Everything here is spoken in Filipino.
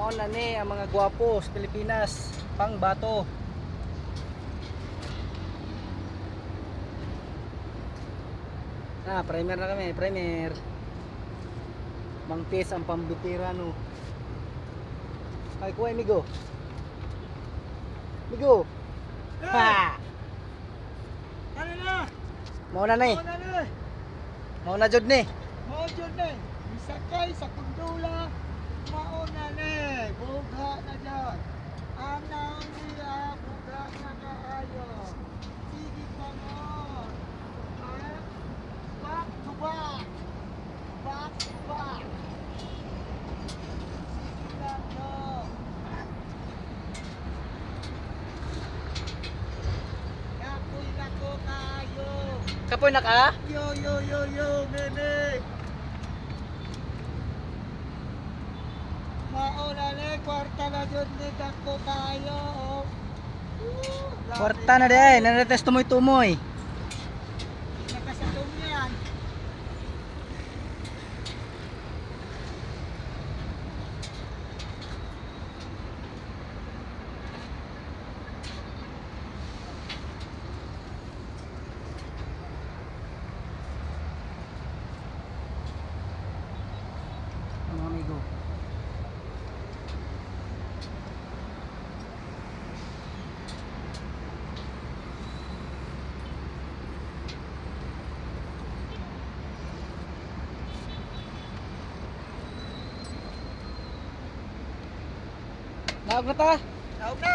Mao na ni ang mga gwapo sa Pilipinas, pang bato. Primer na kami, primer. Mangtis ang pambitira no. Ay, kuha migo. Migo. Ha. Ano na? Mauna na eh. Mauna na. Mauna jud ni. Mao jud na. Isakay sa kundula. Mauna na. Bugha na dyan. Anaw niya. Bugha na kaayo. Sige pa mo. Back to back. Back to back. Sige lang no. Kapoy na ko kayo. Kapoy na ka? Yo, nene. Mauna na, kwarta na dyan ni Dako kayo. Kwarta na di, nanates tumoy-tumoy. Nakasatom yan. Mga amigo. Naog na ta. Tawag na.